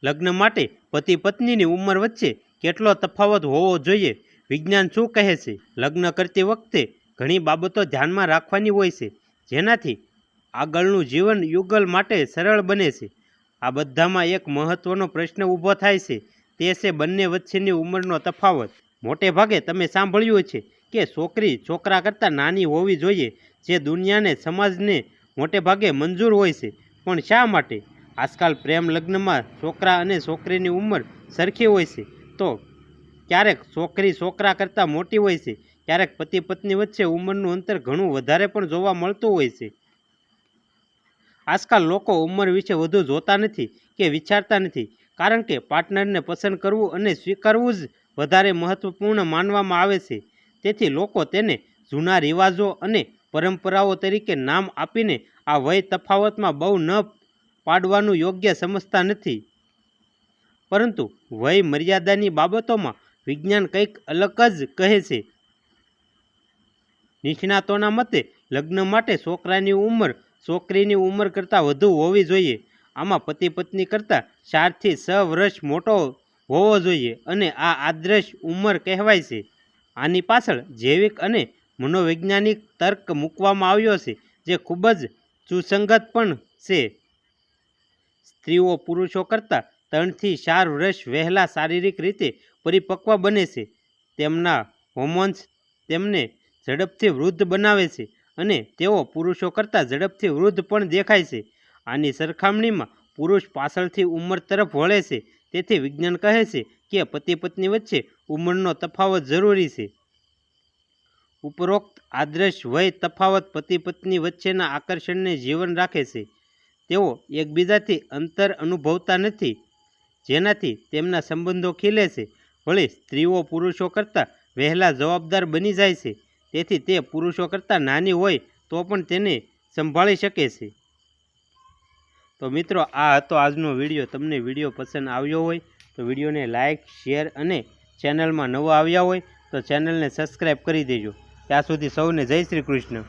લગ્ન માટે પતિ પત્નીની ઉંમર વચ્ચે કેટલો તફાવત હોવો જોઈએ? વિજ્ઞાન શું કહે છે? લગ્ન કરતી વખતે ઘણી બાબતો ધ્યાનમાં રાખવાની હોય છે, જેનાથી આગળનું જીવન યુગલ માટે સરળ બને છે. આ બધામાં એક મહત્ત્વનો પ્રશ્ન ઊભો થાય છે, તે છે બંને વચ્ચેની ઉંમરનો તફાવત. મોટે ભાગે તમે સાંભળ્યું છે કે છોકરી છોકરા કરતાં નાની હોવી જોઈએ, જે દુનિયાને સમાજને મોટે ભાગે મંજૂર હોય છે. પણ શા માટે? આજકાલ પ્રેમ લગ્નમાં છોકરા અને છોકરીની ઉંમર સરખી હોય છે, તો ક્યારેક છોકરી છોકરા કરતાં મોટી હોય છે, ક્યારેક પતિ પત્ની વચ્ચે ઉંમરનું અંતર ઘણું વધારે પણ જોવા મળતું હોય છે. આજકાલ લોકો ઉંમર વિશે વધુ જોતા નથી કે વિચારતા નથી, કારણ કે પાર્ટનરને પસંદ કરવું અને સ્વીકારવું જ વધારે મહત્ત્વપૂર્ણ માનવામાં આવે છે. તેથી લોકો તેને જૂના રિવાજો અને પરંપરાઓ તરીકે નામ આપીને આ વય તફાવતમાં બહુ ન પાડવાનું યોગ્ય સમજતા નથી. પરંતુ વય મર્યાદાની બાબતોમાં વિજ્ઞાન કંઈક અલગ જ કહે છે. નિષ્ણાતોના મતે લગ્ન માટે છોકરાની ઉંમર છોકરીની ઉંમર કરતાં વધુ હોવી જોઈએ. આમાં પતિ પત્ની કરતાં 4 થી 6 વર્ષ મોટો હોવો જોઈએ, અને આ આદર્શ ઉંમર કહેવાય છે. આની પાછળ જૈવિક અને મનોવૈજ્ઞાનિક તર્ક મૂકવામાં આવ્યો છે, જે ખૂબ જ સુસંગત પણ છે. સ્ત્રીઓ પુરુષો કરતાં 3 થી 4 વર્ષ વહેલા શારીરિક રીતે પરિપક્વ બને છે. તેમના હોર્મોન્સ તેમને ઝડપથી વૃદ્ધ બનાવે છે, અને તેઓ પુરુષો કરતાં ઝડપથી વૃદ્ધ પણ દેખાય છે. આની સરખામણીમાં પુરુષ પાછળથી ઉંમર તરફ વળે છે. તેથી વિજ્ઞાન કહે છે કે પતિ પત્ની વચ્ચે ઉંમરનો તફાવત જરૂરી છે. ઉપરોક્ત આદર્શ વય તફાવત પતિ પત્ની વચ્ચેના આકર્ષણને જીવન રાખે છે. તેઓ એકબીજાથી અંતર અનુભવતા નથી, જેનાથી તેમના સંબંધો ખીલે છે. વળી સ્ત્રીઓ પુરુષો કરતાં વહેલા જવાબદાર બની જાય છે, તેથી તે પુરુષો કરતાં નાની હોય તો પણ તેને સંભાળી શકે છે. તો મિત્રો, આ હતો આજનો વિડીયો. તમને વિડીયો પસંદ આવ્યો હોય તો વિડીયોને લાઇક, શેર અને ચેનલમાં નવા આવ્યા હોય તો ચેનલને સબસ્ક્રાઈબ કરી દેજો. ત્યાં સુધી સૌને જય શ્રી કૃષ્ણ.